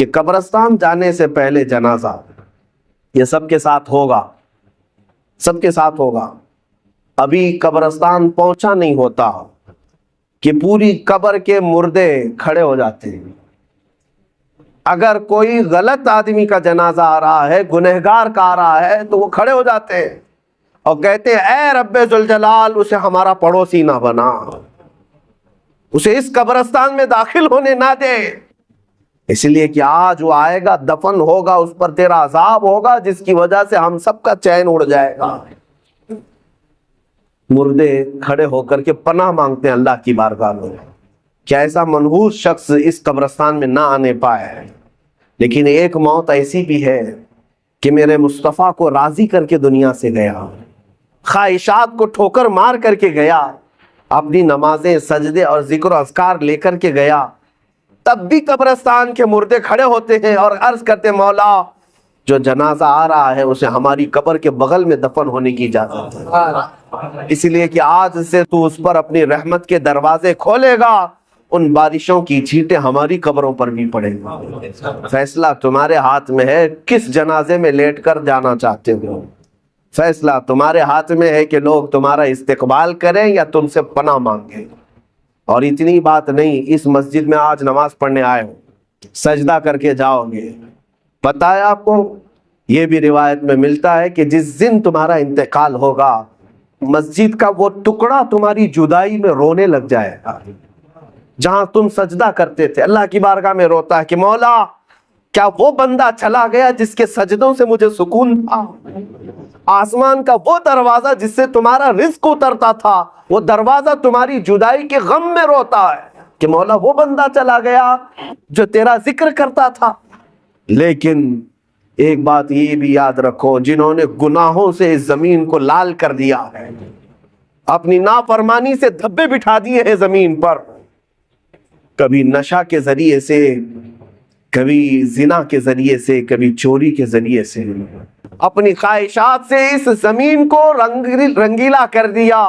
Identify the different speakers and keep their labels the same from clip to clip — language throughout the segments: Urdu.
Speaker 1: کہ قبرستان جانے سے پہلے جنازہ یہ سب کے ساتھ ہوگا، سب کے ساتھ ہوگا۔ ابھی قبرستان پہنچا نہیں ہوتا کہ پوری قبر کے مردے کھڑے ہو جاتے ہیں۔ اگر کوئی غلط آدمی کا جنازہ آ رہا ہے، گنہگار کا آ رہا ہے، تو وہ کھڑے ہو جاتے ہیں اور کہتے ہیں اے رب ذوالجلال اسے ہمارا پڑوسی نہ بنا، اسے اس قبرستان میں داخل ہونے نہ دے، اس لیے کہ آج وہ آئے گا، دفن ہوگا، اس پر تیرا عذاب ہوگا جس کی وجہ سے ہم سب کا چین اڑ جائے گا۔ مردے کھڑے ہو کر کے پناہ مانگتے ہیں اللہ کی بارگاہ میں، کیا ایسا منحوس شخص اس قبرستان میں نہ آنے پائے۔ لیکن ایک موت ایسی بھی ہے کہ میرے مصطفیٰ کو راضی کر کے دنیا سے گیا، خواہشات کو ٹھوکر مار کر کے گیا، اپنی نمازیں، سجدے اور ذکر و اذکار لے کر کے گیا، تب بھی قبرستان کے مردے کھڑے ہوتے ہیں اور عرض کرتے مولا جو جنازہ آ رہا ہے اسے ہماری قبر کے بغل میں دفن ہونے کی اجازت ہے، اس لیے کہ آج سے تو اس پر اپنی رحمت کے دروازے کھولے گا، ان بارشوں کی چھینٹیں ہماری قبروں پر بھی پڑیں گی۔ فیصلہ تمہارے ہاتھ میں ہے، کس جنازے میں لیٹ کر جانا چاہتے ہو، فیصلہ تمہارے ہاتھ میں ہے کہ لوگ تمہارا استقبال کریں یا تم سے پناہ مانگیں۔ اور اتنی بات نہیں، اس مسجد میں آج نماز پڑھنے آئے ہو، سجدہ کر کے جاؤ گے، پتہ ہے آپ کو یہ بھی روایت میں ملتا ہے کہ جس دن تمہارا انتقال ہوگا مسجد کا وہ ٹکڑا تمہاری جدائی میں رونے لگ جائے گا، جہاں تم سجدہ کرتے تھے اللہ کی بارگاہ میں روتا ہے کہ مولا کیا وہ بندہ چلا گیا جس کے سجدوں سے مجھے سکون تھا، آسمان کا وہ دروازہ جس سے تمہارا رزق اترتا تھا، وہ دروازہ تمہاری جدائی کے غم میں روتا ہے کہ مولا وہ بندہ چلا گیا جو تیرا ذکر کرتا تھا۔ لیکن ایک بات یہ بھی یاد رکھو، جنہوں نے گناہوں سے اس زمین کو لال کر دیا ہے، اپنی نافرمانی سے دھبے بٹھا دیے ہیں زمین پر، کبھی نشہ کے ذریعے سے، کبھی زنا کے ذریعے سے، کبھی چوری کے ذریعے سے، اپنی خواہشات سے اس زمین کو رنگیلا کر دیا،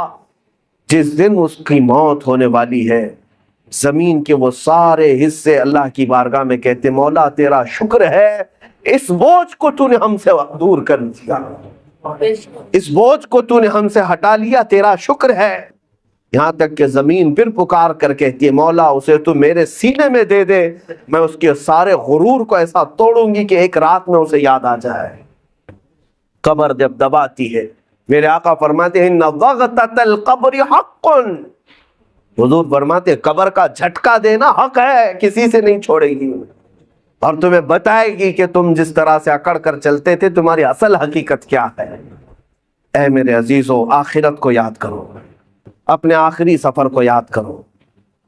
Speaker 1: جس دن اس کی موت ہونے والی ہے زمین کے وہ سارے حصے اللہ کی بارگاہ میں کہتے مولا تیرا شکر ہے اس بوجھ کو تو نے ہم سے دور کر دیا، اس بوجھ کو تو نے ہم سے ہٹا لیا، تیرا شکر ہے۔ یہاں تک کہ زمین پھر پکار کر کہتی ہے مولا اسے تو میرے سینے میں دے دے، میں اس کے سارے غرور کو ایسا توڑوں گی کہ ایک رات میں اسے یاد آ جائے۔ قبر جب دباتی ہے، میرے آقا فرماتے ہیں ان ضغطۃ القبر حق، حضور فرماتے ہیں قبر کا جھٹکا دینا حق ہے، کسی سے نہیں چھوڑے گی، اور تمہیں بتائے گی کہ تم جس طرح سے اکڑ کر چلتے تھے تمہاری اصل حقیقت کیا ہے۔ اے میرے عزیزو، آخرت کو یاد کرو، اپنے آخری سفر کو یاد کرو،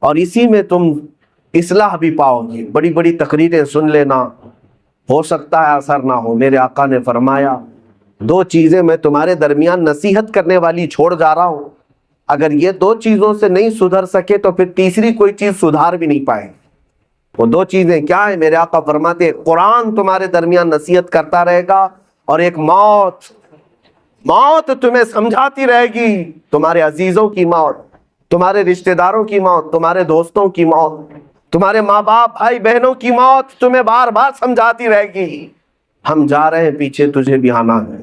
Speaker 1: اور اسی میں تم اصلاح بھی پاؤ گی۔ بڑی بڑی تقریریں سن لینا، ہو سکتا ہے اثر نہ ہو۔ میرے آقا نے فرمایا دو چیزیں میں تمہارے درمیان نصیحت کرنے والی چھوڑ جا رہا ہوں، اگر یہ دو چیزوں سے نہیں سدھر سکے تو پھر تیسری کوئی چیز سدھار بھی نہیں پائے۔ وہ دو چیزیں کیا ہیں؟ میرے آقا فرماتے ہیں قرآن تمہارے درمیان نصیحت کرتا رہے گا، اور ایک موت تمہیں سمجھاتی رہے گی، تمہارے عزیزوں کی موت، تمہارے رشتہ داروں کی موت، تمہارے دوستوں کی موت، تمہارے ماں باپ بھائی بہنوں کی موت تمہیں بار بار سمجھاتی رہے گی ہم جا رہے ہیں پیچھے، تجھے بھی آنا ہے،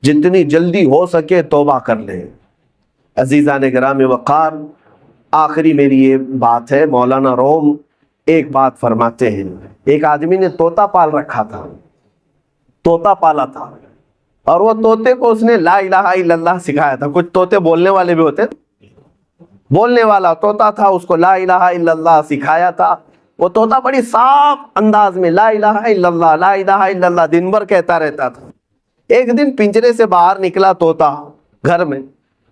Speaker 1: جتنی جلدی ہو سکے توبہ کر لیں۔ عزیزان گرامی وقار، آخری میری یہ بات ہے، مولانا روم ایک بات فرماتے ہیں، ایک آدمی نے طوطا پال رکھا تھا، طوطا پالا تھا، اور وہ طوطے کو اس نے لا الہ الا اللہ سکھایا تھا۔ کچھ طوطے بولنے والے بھی ہوتے، بولنے والا طوطا تھا، اس کو لا الہ الا اللہ سکھایا تھا۔ وہ طوطا بڑی صاف انداز میں لا الہ الا اللہ لا الہ الا اللہ دن بھر کہتا رہتا تھا۔ ایک دن پنجرے سے باہر نکلا طوطا، گھر میں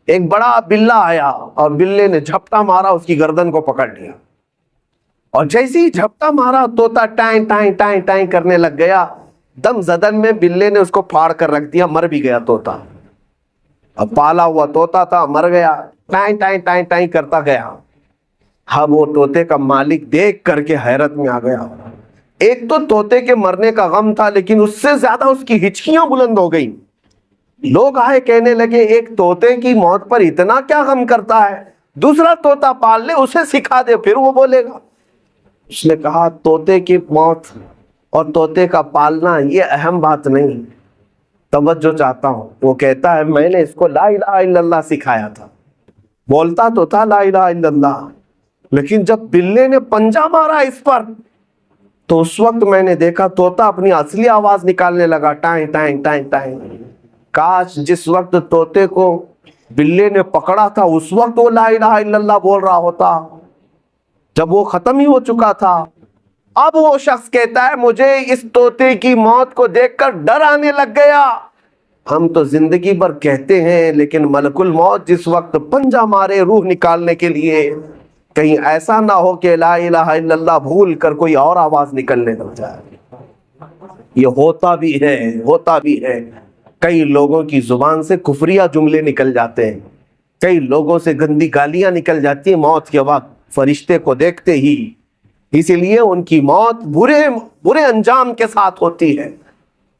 Speaker 1: ایک بڑا بلہ آیا اور بلے نے جھپٹا مارا، اس کی گردن کو پکڑ لیا، اور جیسے ہی جھپٹا مارا طوطا ٹائیں ٹائیں ٹائیں ٹائیں کرنے لگ گیا، دم زدن میں بلے نے اس کو پھاڑ کر رکھ دیا، مر بھی گیا طوطا۔ اب پالا ہوا طوطا تھا، مر گیا، ٹائیں ٹائیں ٹائیں ٹائیں کرتا گیا۔ اب وہ طوطے کا مالک دیکھ کر کے حیرت میں آ گیا، ایک تو طوطے کے مرنے کا غم تھا، لیکن اس سے زیادہ اس کی ہچکیاں بلند ہو گئیں۔ لوگ آئے کہنے لگے ایک طوطے کی موت پر اتنا کیا غم کرتا ہے، دوسرا طوطا پال لے، اسے سکھا دے، پھر وہ بولے گا۔ اس نے کہا طوطے کی موت اور طوطے کا پالنا یہ اہم بات نہیں، توجہ چاہتا ہوں۔ وہ کہتا ہے میں نے اس کو لا الہ الا اللہ سکھایا تھا، بولتا تو تھا لا الہ الا اللہ، لیکن جب بلے نے پنجہ مارا اس پر تو اس وقت میں نے دیکھا طوطا اپنی اصلی آواز نکالنے لگا، ٹائیں ٹائیں ٹائیں ٹائیں۔ کاش جس وقت طوطے کو بلے نے پکڑا تھا اس وقت وہ لا الہ الا اللہ بول رہا ہوتا، جب وہ ختم ہی ہو چکا تھا۔ اب وہ شخص کہتا ہے مجھے اس طوطے کی موت کو دیکھ کر ڈر آنے لگ گیا۔ ہم تو زندگی بھر کہتے ہیں، لیکن ملک الموت جس وقت پنجہ مارے روح نکالنے کے لیے، کہیں ایسا نہ ہو کہ لا الہ الا اللہ بھول کر کوئی اور آواز نکلنے لگ جائے۔ یہ ہوتا بھی ہے، ہوتا بھی ہے۔ کئی لوگوں کی زبان سے کفریہ جملے نکل جاتے ہیں، کئی لوگوں سے گندی گالیاں نکل جاتی ہیں موت کے وقت فرشتے کو دیکھتے ہی، اسی لیے ان کی موت برے انجام کے ساتھ ہوتی ہے۔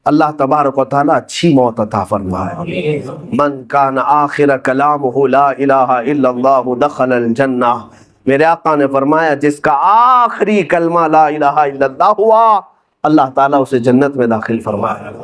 Speaker 1: اللہ تبارک و تعالیٰ اچھی موت عطا فرمائے۔ من کان آخر کلامہ لا الہ الا اللہ دخل الجنہ، میرے آقا نے فرمایا جس کا آخری کلمہ لا الہ الا اللہ ہوا اللہ تعالیٰ اسے جنت میں داخل فرمائے۔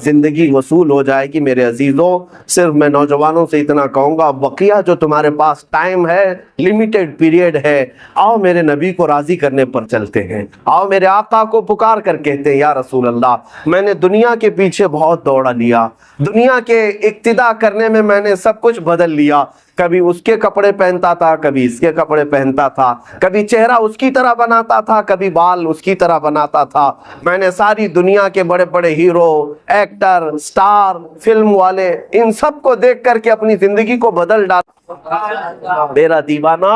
Speaker 1: زندگی وصول ہو جائے گی میرے عزیزوں۔ صرف میں نوجوانوں سے اتنا کہوں گا، بقیہ جو تمہارے پاس ٹائم ہے، لیمیٹڈ پیریڈ ہے، آؤ میرے نبی کو راضی کرنے پر چلتے ہیں، آؤ میرے آقا کو پکار کر کہتے ہیں یا رسول اللہ میں نے دنیا کے پیچھے بہت دوڑا لیا، دنیا کے اقتداء کرنے میں میں نے سب کچھ بدل لیا، کبھی اس کے کپڑے پہنتا تھا، کبھی اس کے کپڑے پہنتا تھا، کبھی چہرہ اس کی طرح بناتا تھا، کبھی بال اس کی طرح بناتا تھا، میں نے ساری دنیا کے بڑے بڑے ہیرو، ایکٹر، سٹار، فلم والے، ان سب کو دیکھ کر کے اپنی زندگی کو بدل ڈالا۔ میرا دیوانہ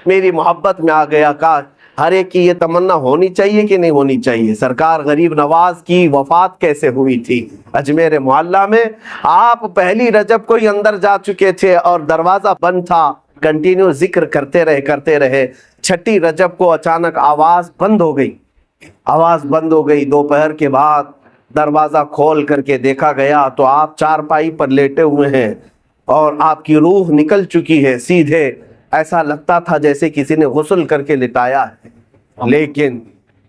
Speaker 1: میری محبت میں آ گیا۔ کاش ہر ایک کی یہ تمنا ہونی چاہیے کہ نہیں ہونی چاہیے۔ سرکار غریب نواز کی وفات کیسے ہوئی تھی؟ اجمیر معلیٰ میں آپ پہلی رجب کو ہی اندر جا چکے تھے اور دروازہ بند تھا، کنٹینیو ذکر کرتے رہے۔ چھٹی رجب کو اچانک آواز بند ہو گئی، آواز بند ہو گئی۔ دوپہر کے بعد دروازہ کھول کر کے دیکھا گیا تو آپ چارپائی پر لیٹے ہوئے ہیں اور آپ کی روح نکل چکی ہے سیدھے، ایسا لگتا تھا جیسے کسی نے غسل کر کے لٹایا ہے۔ لیکن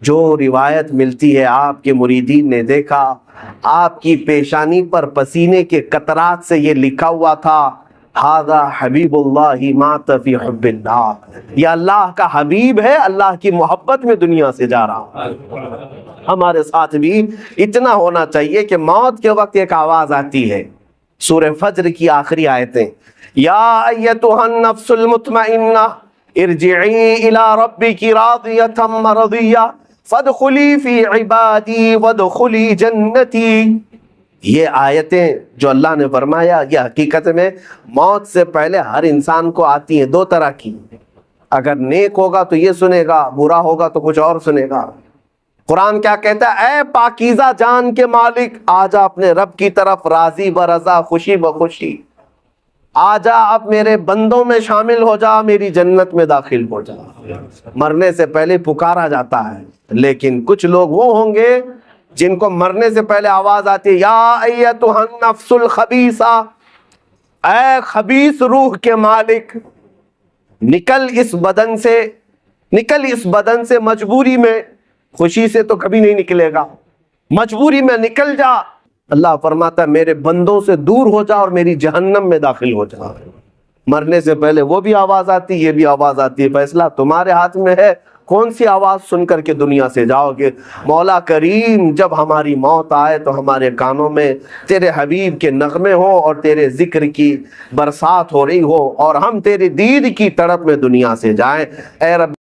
Speaker 1: جو روایت ملتی ہے آپ کے مریدین نے دیکھا، آپ کی پیشانی پر پسینے کے قطرات سے یہ لکھا ہوا تھا ھذا حبیب اللہ مات فی حب اللہ، یہ اللہ کا حبیب ہے، اللہ کی محبت میں دنیا سے جا رہا۔ ہمارے ساتھ بھی اتنا ہونا چاہیے کہ موت کے وقت ایک آواز آتی ہے، سورہ فجر کی آخری آیتیں، یا ایتھا النفس المطمئنہ ارجعی الی ربک راضیۃ مرضیہ فادخلی فی عبادی وادخلی جنتی۔ یہ آیتیں جو اللہ نے فرمایا یہ حقیقت میں موت سے پہلے ہر انسان کو آتی ہیں، دو طرح کی۔ اگر نیک ہوگا تو یہ سنے گا، برا ہوگا تو کچھ اور سنے گا۔ قرآن کیا کہتا ہے؟ اے پاکیزہ جان کے مالک، آجا اپنے رب کی طرف راضی برضا، خوشی بخوشی، آجا اب میرے بندوں میں شامل ہو جا، میری جنت میں داخل ہو جا۔ مرنے سے پہلے پکارا جاتا ہے، لیکن کچھ لوگ وہ ہوں گے جن کو مرنے سے پہلے آواز آتی ہے یا ایتھا النفس الخبیثہ، اے خبیث روح کے مالک، نکل اس بدن سے، نکل اس بدن سے، مجبوری میں، خوشی سے تو کبھی نہیں نکلے گا، مجبوری میں نکل جا۔ اللہ فرماتا ہے میرے بندوں سے دور ہو جا اور میری جہنم میں داخل ہو جا۔ مرنے سے پہلے وہ بھی آواز آتی، یہ بھی آواز آتی ہے، فیصلہ تمہارے ہاتھ میں ہے، کون سی آواز سن کر کے دنیا سے جاؤ گے۔ مولا کریم جب ہماری موت آئے تو ہمارے کانوں میں تیرے حبیب کے نغمے ہوں اور تیرے ذکر کی برسات ہو رہی ہو اور ہم تیرے دید کی تڑپ میں دنیا سے جائیں۔ اے رب